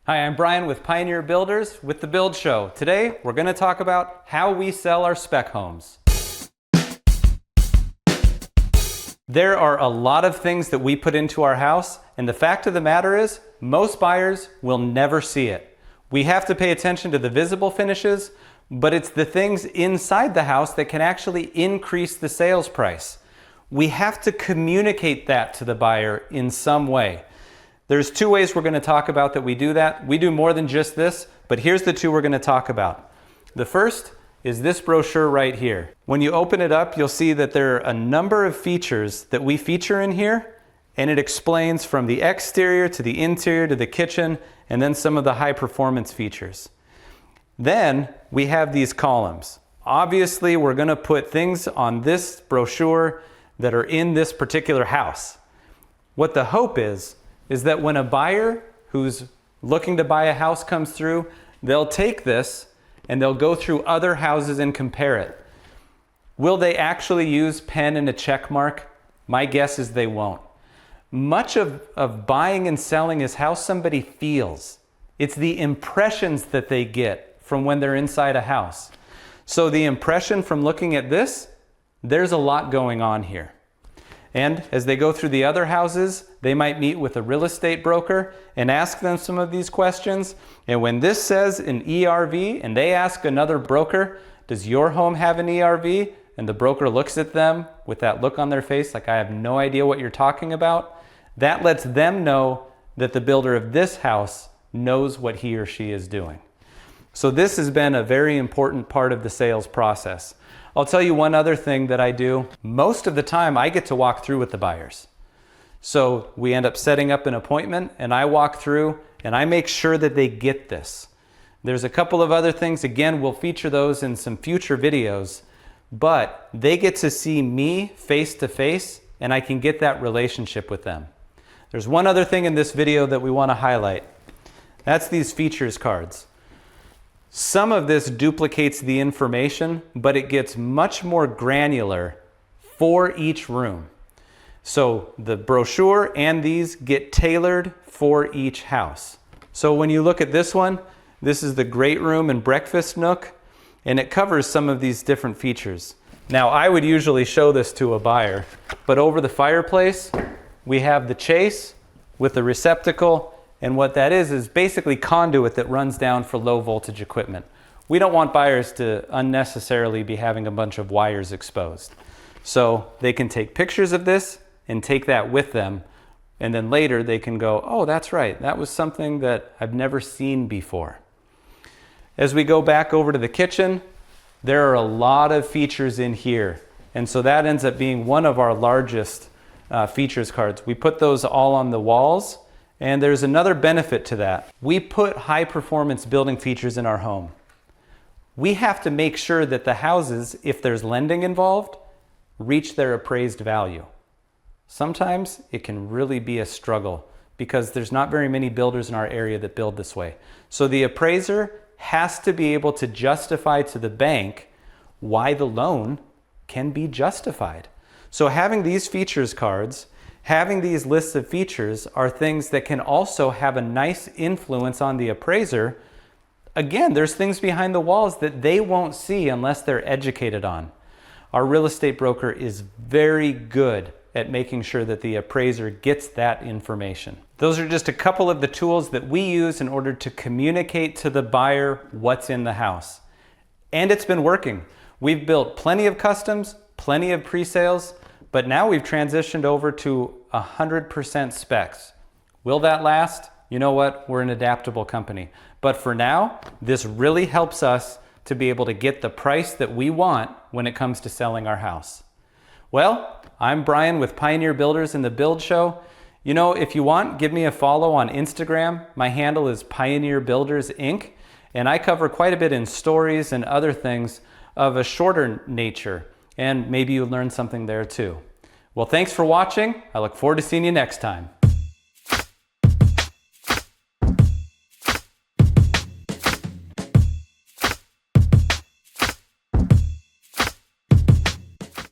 Hi, I'm Bryan with Pioneer Builders with The Build Show. Today, we're going to talk about how we sell our spec homes. There are a lot of things that we put into our house, and the fact of the matter is, most buyers will never see it. We have to pay attention to the visible finishes, but it's the things inside the house that can actually increase the sales price. We have to communicate that to the buyer in some way. There's two ways we're going to talk about that we do that. We do more than just this, but here's the two we're going to talk about. The first is this brochure right here. When you open it up, you'll see that there are a number of features that we feature in here, and it explains from the exterior to the interior to the kitchen, and then some of the high performance features. Then we have these columns. Obviously, we're going to put things on this brochure that are in this particular house. What the hope is that when a buyer who's looking to buy a house comes through, they'll take this and they'll go through other houses and compare it. Will they actually use pen and a check mark? My guess is they won't. Much of buying and selling is how somebody feels. It's the impressions that they get from when they're inside a house. So the impression from looking at this, there's a lot going on here. And as they go through the other houses, they might meet with a real estate broker and ask them some of these questions. And when this says an ERV and they ask another broker, does your home have an ERV? And the broker looks at them with that look on their face like, I have no idea what you're talking about. That lets them know that the builder of this house knows what he or she is doing. So this has been a very important part of the sales process. I'll tell you one other thing that I do. Most of the time I get to walk through with the buyers. So we end up setting up an appointment and I walk through and I make sure that they get this. There's a couple of other things, again, we'll feature those in some future videos, but they get to see me face to face and I can get that relationship with them. There's one other thing in this video that we want to highlight. That's these features cards. Some of this duplicates the information, but it gets much more granular for each room. So the brochure and these get tailored for each house. So when you look at this one, this is the great room and breakfast nook, and it covers some of these different features. Now, I would usually show this to a buyer, but over the fireplace, we have the chase with the receptacle. And what that is basically conduit that runs down for low voltage equipment. We don't want buyers to unnecessarily be having a bunch of wires exposed. So they can take pictures of this and take that with them. And then later they can go, oh, that's right. That was something that I've never seen before. As we go back over to the kitchen, there are a lot of features in here. And so that ends up being one of our largest features cards. We put those all on the walls. And there's another benefit to that. We put high performance building features in our home. We have to make sure that the houses, if there's lending involved, reach their appraised value. Sometimes it can really be a struggle because there's not very many builders in our area that build this way. So the appraiser has to be able to justify to the bank why the loan can be justified. So having these features cards, having these lists of features are things that can also have a nice influence on the appraiser. Again, there's things behind the walls that they won't see unless they're educated on. Our real estate broker is very good at making sure that the appraiser gets that information. Those are just a couple of the tools that we use in order to communicate to the buyer what's in the house. And it's been working. We've built plenty of customs, plenty of pre-sales, but now we've transitioned over to 100% specs. Will that last? You know what? We're an adaptable company. But for now, this really helps us to be able to get the price that we want when it comes to selling our house. Well, I'm Bryan with Pioneer Builders in The Build Show. You know, if you want, give me a follow on Instagram. My handle is Pioneer Builders Inc. And I cover quite a bit in stories and other things of a shorter nature. And maybe you learn something there too. Well, thanks for watching. I look forward to seeing you next time.